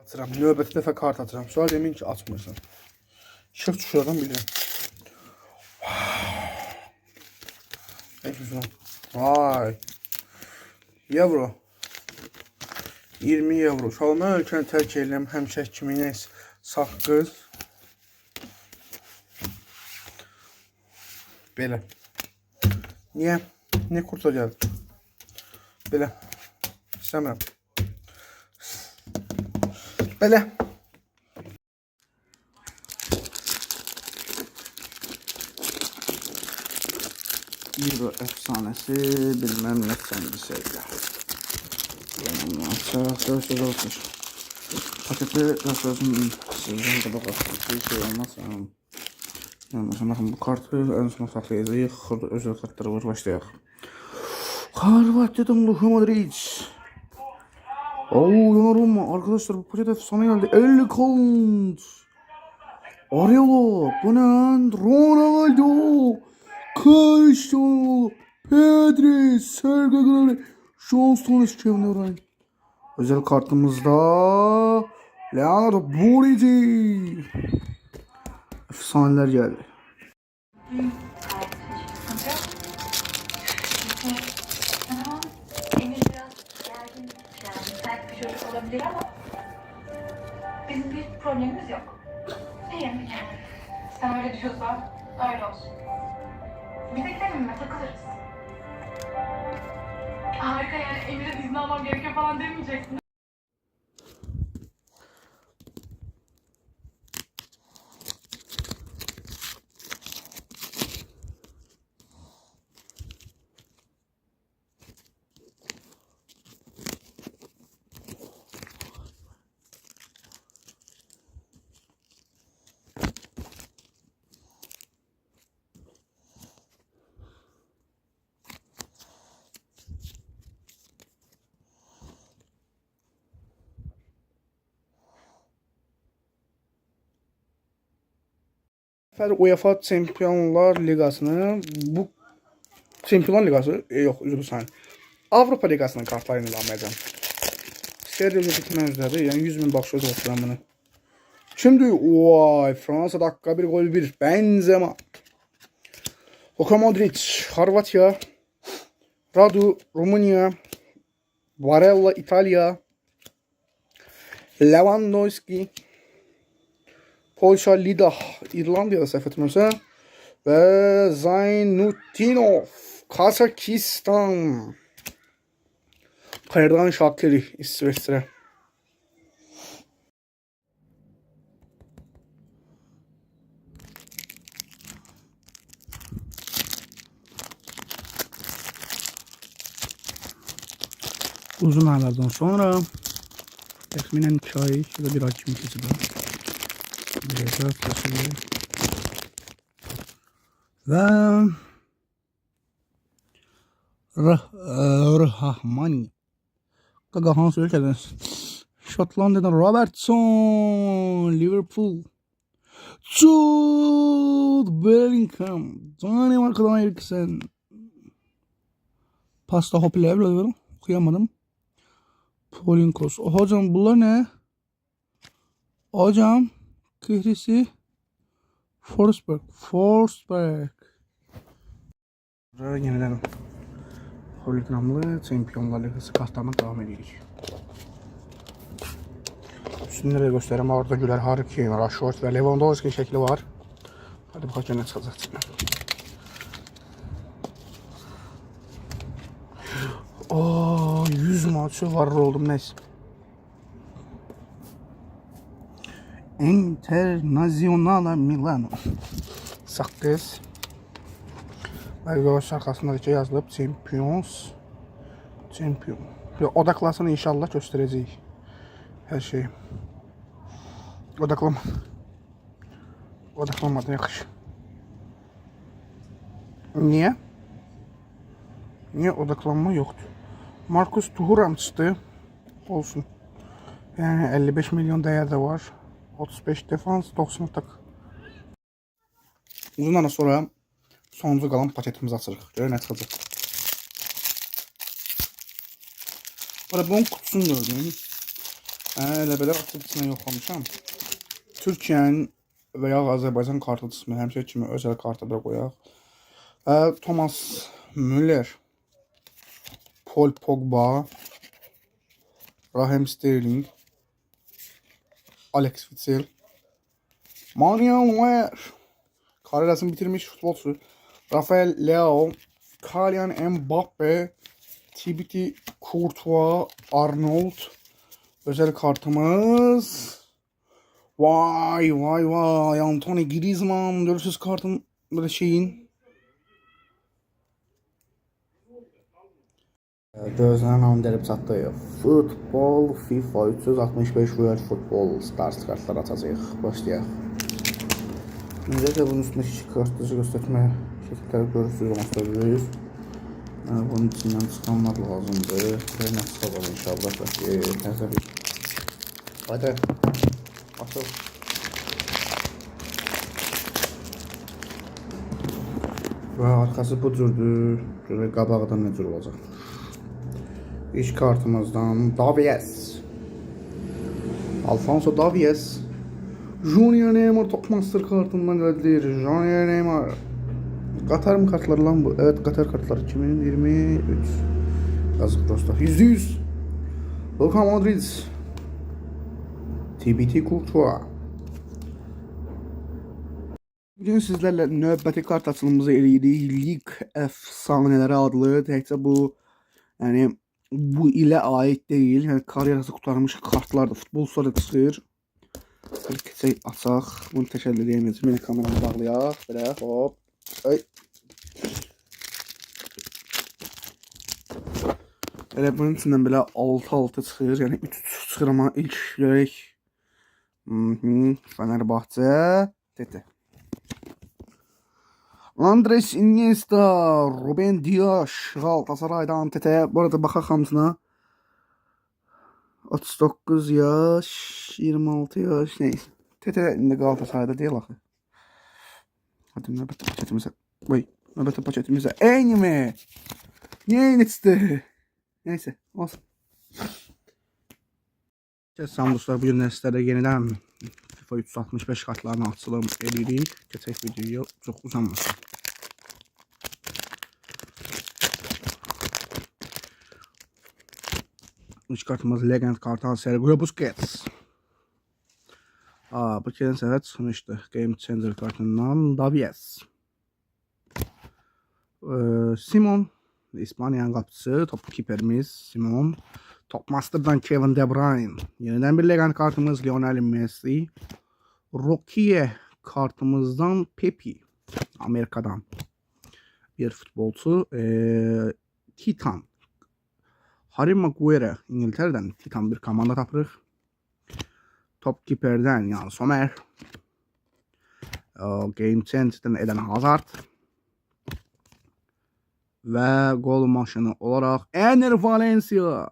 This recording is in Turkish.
Atıram. Növbəti dəfə kart atıram. Sonra demin ki açmırsan. Şıf düşürəm bilirəm. Vay. Euro. 20 euro. Şalma ölkəni tərk edirəm. Həmişə kimi saqqız. Belə. Niyə? Niyə kurta gəldi? Belə. İstəmirəm. Belə. Euro efsanesi bilmem ne kendisiyle. Söz olsun. Paketi rastlıyorsun. Sizden de bakalım. Bir şey olmaz. Bakın bu kartı en son saklayacağız. Özel kartları var. Başlayalım. Хорватия'dan Luka Modric. Yanarım arkadaşlar, bu paket efsane geldi. 50 count. Ariolo. Bu ne lan? Ronaldo. Cristiano. Pedri. Sergio Aguero. John Stones. Kevin De Bruyne. Özel kartımızda Leonardo Bonucci. Efsaneler geldi. Emir biraz gergin, yani sert bir çocuk olabilir ama bizim bir problemimiz yok. İyi mi yani? Sen öyle diyorsan öyle olsun. Biz de gidelim mi? Takılırız. Harika, yani Emir'in izni almam gerekiyor falan demeyeceksin. UEFA Çempionlar Liqasını bu Çempionlar Liqası yox, üzr istəyirəm. Avropa Liqasının kartlarını almayacağam. Seriya bitmən üzrədir. Yəni 100.000 baxış otururam bunu. Kimdir? Vay, Fransa dakika 1 gol 1. Benzema. Luka Modric, Horvatiya. Radu, Rumıniya. Barella, İtalya. Lewandowski. Polşa, Lida, İrlandiyada səhv etmirəmsə. Və Zaynutinov, Kazakistan. Kayırdan Şakiri, İsveçrə. Uzun aylardan sonra təxminən 2 ay ya da 1 ay kimi keçir. Ve Rahmani Gagahan söyledi. Şotlandiya'dan Robertson, Liverpool, Jude Bellingham, Danimarka'dan Eriksen. Pasta Hoppel'e evladım, okuyamadım. Polinkos. Hocam bunlar ne? Hocam Kihrisi Forsberg. Yeniden holigramlı Çempionlar Ligası kartlarına devam edirik. Üstünde de göstereyim. Orada Güler, Harry Kane, Rashford ve Lewandowski şekli var. Hadi bakalım ne çıkacak. Ooo 100 maçı var oldum neyse. Internazionale Milano. Saqqız. Belgavaş arkasında yazılıb Champion. Odaklasını inşallah göstərəcəyik. Hər şeyi. Odaklanmadı yaxşı. Niye? Niye odaklanma yoktu? Marcus Thuram çıktı. Olsun. Yani 55 milyon değer de var. 35 defans, 90 atak. Uzun sonra sonuncu qalan paketimizi açırıq. Görək nə çıxacaq. Bunun kutusunu gördüm. Elə belə açıb içinə yoxlamışam. Türkiyənin və ya Azərbaycan kartıcısını həmişə kimi özəl kartıda qoyaq. Thomas Müller, Paul Pogba, Raheem Sterling, Alex Witsel, Manuel Neuer, kariyerasını bitirmiş futbolcu, Rafael Leao, Kylian Mbappe, Thibaut Courtois, Arnold, özel kartımız. Vay, Anthony Griezmann, görürsüz kartın böyle şeyin. Gözlenen an gəlib çatdı. Futbol, FIFA 365 World Football Stars kartlar açacağıq. Başlayaq. Öncəliklə bunun üstündəki kartları göstərmə şəkilləri görürsünüz, onu söylüyoruz. Bunun içindən çıxanlar lazımdır. Nə çıxacaq inşallah. Nəsə bir. Hadi. Açıl. Və arxası bu cürdür. Görək qabağdan nə cür olacaq. İlk kartımızdan Davies. Alfonso Davies. Junior Neymar top master kartından gəldir. Junior Neymar. Qatar mı kartları lan bu? Evet, Qatar kartları 2023. Yazık dostlar. %100. Luka Modric. Thibaut Courtois. Bugün sizlərlə növbəti kart açılımımızı eləyirik. Lig Efsaneləri adlı. Təkcə bu, yəni bu ilə aid deyil. Yəni kariyerası qurtarmış kartlardır. Futbolçular da çıxır. Keçək açaq. Bunu təşəkkür edəyəm. Məni kameramı bağlayaq. Belə hop. Ay. Elə bunun içindən belə 6-6 çıxır. Yəni 3 çıxır, amma ilk görək. Fenerbahçe. Tete. Andres Iniesta, Ruben Dias, Galatasaray'dan Tete. Bu arada baxaq hamısına. 39 yaş, 26 yaş, neyse. Tete indi Galatasaray'da deyil axı. Hadi növbəti paketimizə. Vay, növbəti paketimizə. Eyni mi? Niyə eyniçdir? Neyse, olsun. Salam dostlar, bugün sizlərlə yenidən FIFA 365 kartlarını açılım edirik. Keçək videoya, çox uzanmasın. İlk kartımız Legend kartı Sergio Busquets. Bu keçən səfər çıxmışdı. Game Changer kartından Davies. Simon, İspanya'nın qapıcısı, top kiperimiz Simon. Top Master'dan Kevin De Bruyne. Yeniden bir Legend kartımız Lionel Messi. Rokiye kartımızdan Pepe. Amerika'dan bir futbolcu. Titan. Harry Maguire. İngiltere'den Titan bir komanda tapırıq. Top kiperden yani Sommer. Game Changer'dan Eden Hazard. Ve gol maşını olarak Ener Valencia.